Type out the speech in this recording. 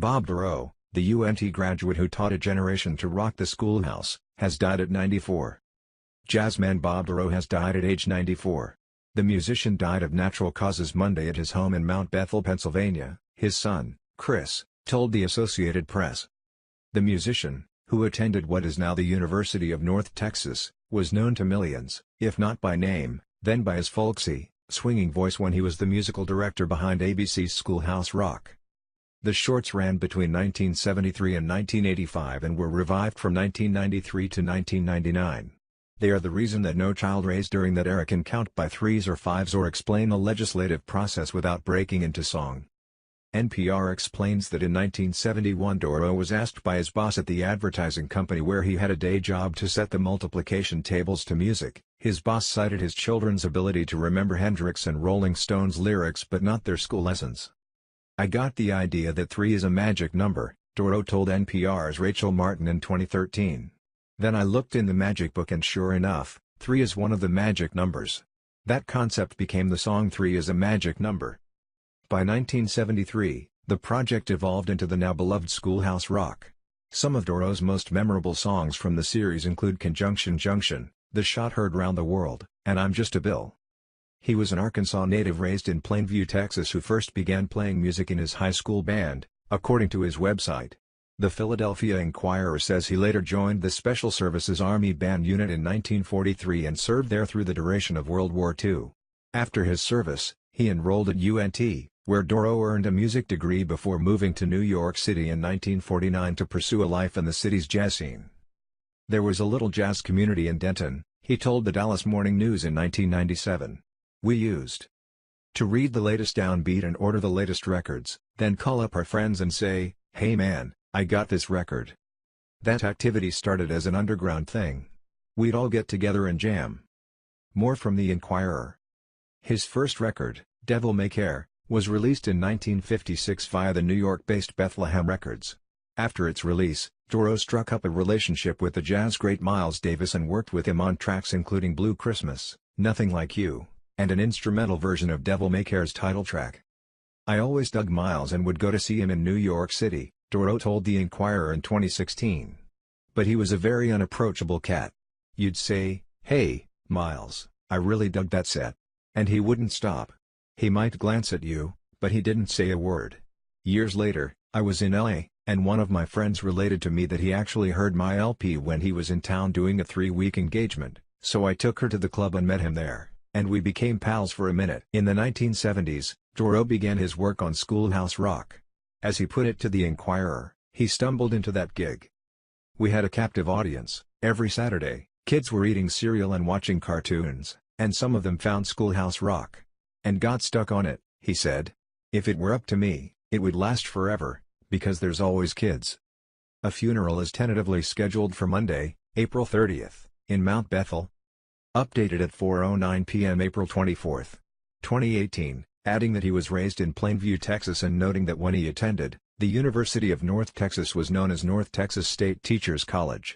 Bob Dorough, the UNT graduate who taught a generation to rock the Schoolhouse, has died at 94. Jazzman Bob Dorough has died at age 94. The musician died of natural causes Monday at his home in Mount Bethel, Pennsylvania, his son, Chris, told the Associated Press. The musician, who attended what is now the University of North Texas, was known to millions, if not by name, then by his folksy, swinging voice when he was the musical director behind ABC's Schoolhouse Rock. The shorts ran between 1973 and 1985 and were revived from 1993 to 1999. They are the reason that no child raised during that era can count by threes or fives or explain the legislative process without breaking into song. NPR explains that in 1971 Dorough was asked by his boss at the advertising company where he had a day job to set the multiplication tables to music. His boss cited his children's ability to remember Hendrix and Rolling Stones lyrics but not their school lessons. "I got the idea that 3 is a magic number," Dorough told NPR's Rachel Martin in 2013. "Then I looked in the magic book and sure enough, 3 is one of the magic numbers. That concept became the song 3 is a Magic Number." By 1973, the project evolved into the now beloved Schoolhouse Rock. Some of Dorough's most memorable songs from the series include Conjunction Junction, The Shot Heard Round the World, and I'm Just a Bill. He was an Arkansas native raised in Plainview, Texas who first began playing music in his high school band, according to his website. The Philadelphia Inquirer says he later joined the Special Services Army Band Unit in 1943 and served there through the duration of World War II. After his service, he enrolled at UNT, where Dorough earned a music degree before moving to New York City in 1949 to pursue a life in the city's jazz scene. "There was a little jazz community in Denton," he told the Dallas Morning News in 1997. "We used to read the latest downbeat and order the latest records, then call up our friends and say, 'Hey man, I got this record.' That activity started as an underground thing. We'd all get together and jam." More from the Inquirer. His first record, Devil May Care, was released in 1956 via the New York-based Bethlehem Records. After its release, Dorough struck up a relationship with the jazz great Miles Davis and worked with him on tracks including Blue Christmas, Nothing Like You, and an instrumental version of Devil May Care's title track. "I always dug Miles and would go to see him in New York City," Dorough told the Inquirer in 2016. "But he was a very unapproachable cat. You'd say, 'Hey, Miles, I really dug that set.' And he wouldn't stop. He might glance at you, but he didn't say a word." Years later, "I was in LA, and one of my friends related to me that he actually heard my LP when he was in town doing a 3-week engagement, so I took her to the club and met him there, and we became pals for a minute." In the 1970s, Dorough began his work on Schoolhouse Rock. As he put it to the Inquirer, he stumbled into that gig. "We had a captive audience. Every Saturday, kids were eating cereal and watching cartoons, and some of them found Schoolhouse Rock and got stuck on it," he said. "If it were up to me, it would last forever, because there's always kids." A funeral is tentatively scheduled for Monday, April 30th, in Mount Bethel. Updated at 4:09 p.m. April 24, 2018, adding that he was raised in Plainview, Texas and noting that when he attended, the University of North Texas was known as North Texas State Teachers College.